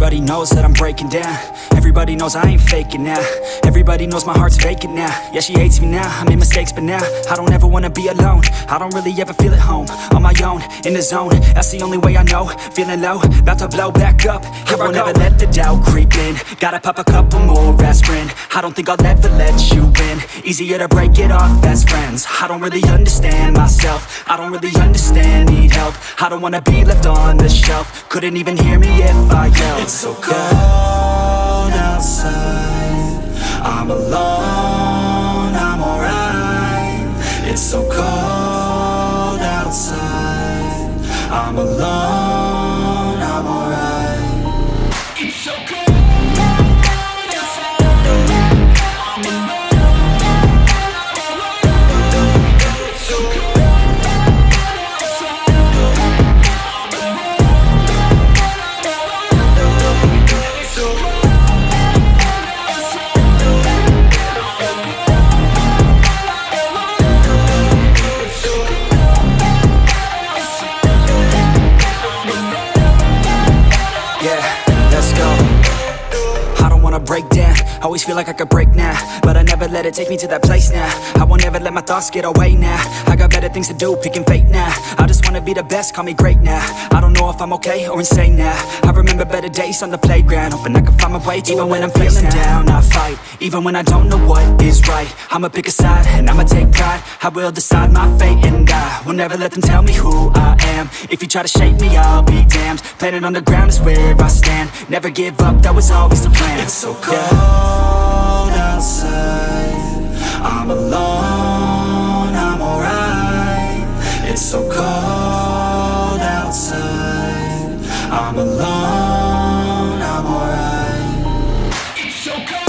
Everybody knows that I'm breaking down. Everybody knows I ain't faking now. Everybody knows my heart's vacant now. Yeah, she hates me now, I made mistakes but now I don't ever wanna be alone. I don't really ever feel at home. On my own, in the zone, that's the only way I know. Feeling low, about to blow back up. Here I won't ever let the doubt creep in. Gotta pop a couple more aspirin. I don't think I'll ever let you in. Easier to break it off best friends. I don't really understand myself. I don't really understand, need help. I don't wanna be left on the shelf. Couldn't even hear me if I yelled. It's so cold outside, I'm alone, I'm alright. It's so cold outside, I'm alone, I'm alright. It's so cold. Break down, always feel like I could break now, but I never let it take me to that place now. I won't ever let my thoughts get away now. I got better things to do, picking fate now. I just wanna be the best, call me great now. I don't know if I'm okay or insane now. I remember better days on the playground, hoping I can find my way to even when I'm feeling down, I fight, even when I don't know what is right. I'ma pick a side, and I'ma take pride. I will decide my fate, and I will never let them tell me who I am. If you try to shape me, I'll be damned. Planet on the ground is where I stand. Never give up, that was always the plan. It's so cold outside, I'm alone, I'm alright. It's so cold outside, I'm alone, I'm alright. It's so cold.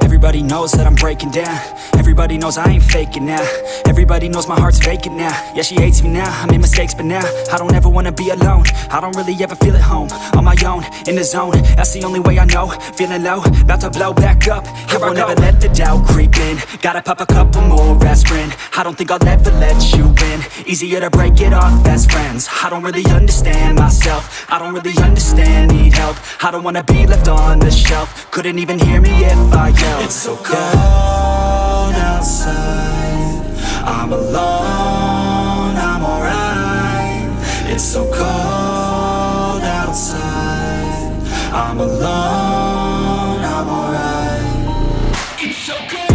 Everybody knows that I'm breaking down. Everybody knows I ain't faking now. Everybody knows my heart's vacant now. Yeah, she hates me now, I made mistakes but now I don't ever wanna be alone. I don't really ever feel at home. On my own, in the zone, that's the only way I know. Feeling low, about to blow back up. Here I won't ever let the doubt creep in. Gotta pop a couple more aspirin. I don't think I'll ever let you in. Easier to break it off best friends. I don't really understand myself. I don't really understand, need help. I don't wanna be left on the shelf. Couldn't even hear me if I yelled. It's so cold outside, I'm alone, I'm alright. It's so cold outside, I'm alone, I'm alright. It's so cold.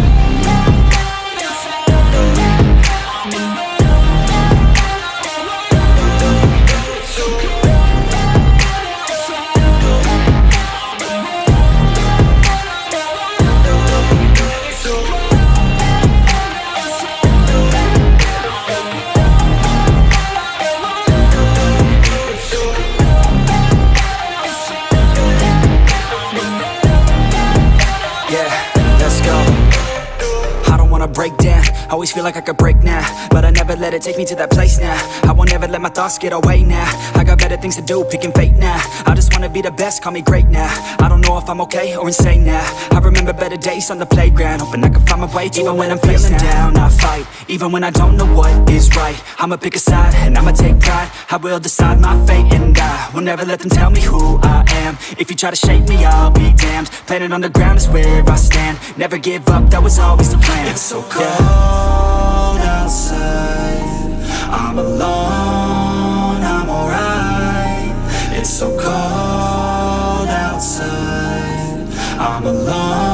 Break down, always feel like I could break now, but I never let it take me to that place now. I won't ever let my thoughts get away now. I got better things to do, picking fate now. I just wanna be the best, call me great now. I don't know if I'm okay or insane now. I remember better days on the playground, hoping I can find my way to even when I'm feeling down, I fight, even when I don't know what is right. I'ma pick a side, and I'ma take pride. I will decide my fate, and I will never let them tell me who I am. If you try to shape me, I'll be damned. Planet on the ground is where I stand. Never give up, that was always the plan. It's so cold outside, I'm alone, I'm alright. It's so cold outside, I'm alone.